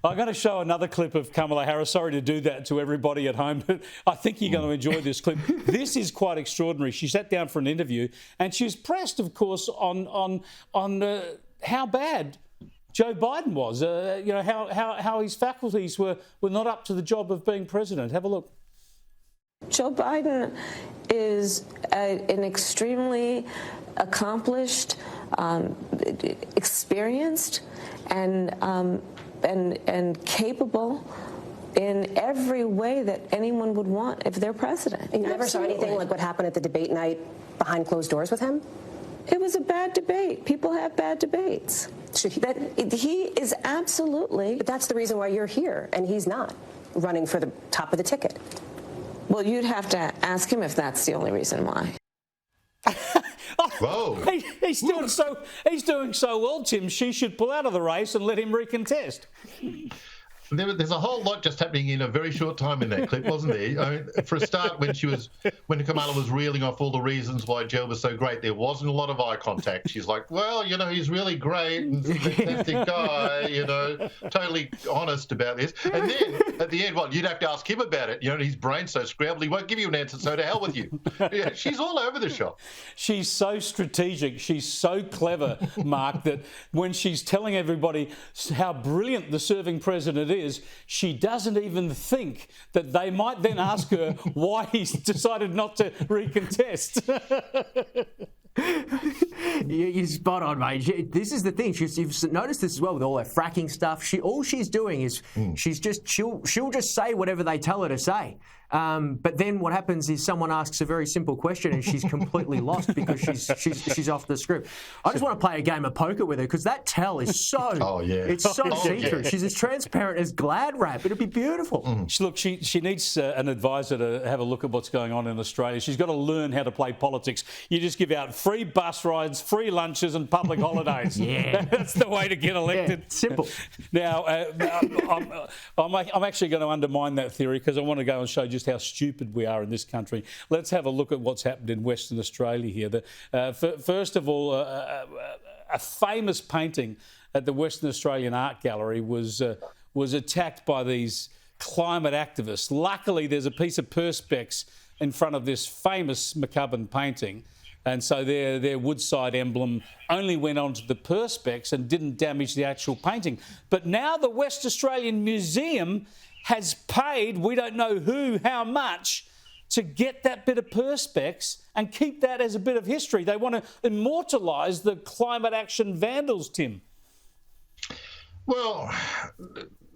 I'm going to show another clip of Kamala Harris. Sorry to do that to everybody at home, but I think you're going to enjoy this clip. This is quite extraordinary. She sat down for an interview and she was pressed, of course, on how bad Joe Biden was. How his faculties were not up to the job of being president. Have a look. Joe Biden is an extremely accomplished, experienced, and capable in every way that anyone would want if they're president. You never saw anything like what happened at the debate night behind closed doors with him? It was a bad debate. People have bad debates. He is absolutely... But that's the reason why you're here, and he's not running for the top of the ticket. Well, you'd have to ask him if that's the only reason why. Whoa. He's doing so well, Tim. She should pull out of the race and let him recontest. There's a whole lot just happening in a very short time in that clip, wasn't there? I mean, for a start, when Kamala was reeling off all the reasons why Joe was so great, there wasn't a lot of eye contact. She's like, well, he's really great and fantastic guy, totally honest about this. And then at the end, you'd have to ask him about it. His brain's so scrambled, he won't give you an answer, so to hell with you. Yeah, she's all over the shop. She's so strategic. She's so clever, Mark, that when she's telling everybody how brilliant the serving president is, she doesn't even think that they might then ask her why he's decided not to recontest. You're spot on, mate. This is the thing. You've noticed this as well with all her fracking stuff. All she's doing is she'll just say whatever they tell her to say. But then what happens is someone asks a very simple question and she's completely lost because she's off the script. I just want to play a game of poker with her because that tell is so it's so see-through. She's as transparent as Glad wrap. It'll be beautiful. Look, she needs an advisor to have a look at what's going on in Australia. She's got to learn how to play politics. You just give out free bus rides, free lunches and public holidays. Yeah. That's the way to get elected. Yeah, simple. Now, I'm actually going to undermine that theory because I want to go and show just how stupid we are in this country. Let's have a look at what's happened in Western Australia here. First of all, a famous painting at the Western Australian Art Gallery was attacked by these climate activists. Luckily, there's a piece of perspex in front of this famous McCubbin painting. And so their Woodside emblem only went onto the perspex and didn't damage the actual painting. But now the West Australian Museum has paid, we don't know who, how much, to get that bit of perspex and keep that as a bit of history. They want to immortalise the climate action vandals, Tim. Well,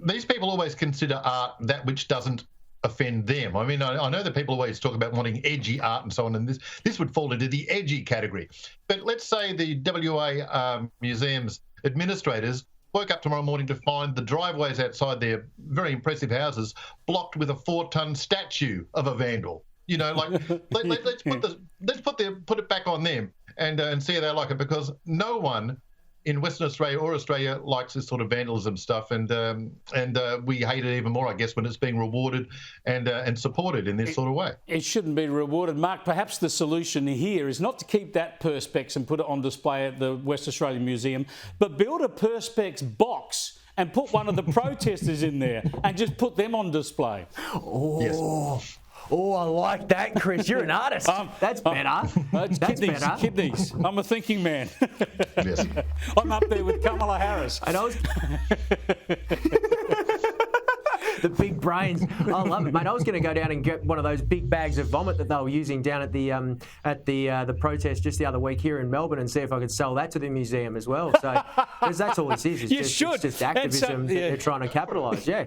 these people always consider art that which doesn't offend them. I mean, I know that people always talk about wanting edgy art and so on, and this would fall into the edgy category. But let's say the WA museum's administrators woke up tomorrow morning to find the driveways outside their very impressive houses blocked with a 4-ton statue of a vandal. Let's put it back on them and see how they like it, because no one in Western Australia or Australia likes this sort of vandalism stuff, and we hate it even more, I guess, when it's being rewarded and supported in this sort of way. It shouldn't be rewarded, Mark. Perhaps the solution here is not to keep that perspex and put it on display at the West Australian Museum, but build a perspex box and put one of the protesters in there and just put them on display. Yes. Oh, I like that, Chris. You're an artist. That's better. That's kidneys. I'm a thinking man. Yes. I'm up there with Kamala Harris. And I was... The big brains. I love it, mate. I was going to go down and get one of those big bags of vomit that they were using down at the protest just the other week here in Melbourne, and see if I could sell that to the museum as well. So, because that's all this is. It's just activism that they're trying to capitalise. Yeah,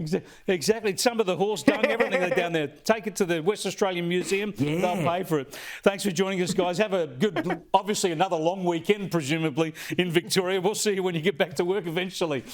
exactly. Some of the horse dung, everything down there. Take it to the West Australian Museum. Yeah. They'll pay for it. Thanks for joining us, guys. Have a good, obviously another long weekend, presumably in Victoria. We'll see you when you get back to work eventually.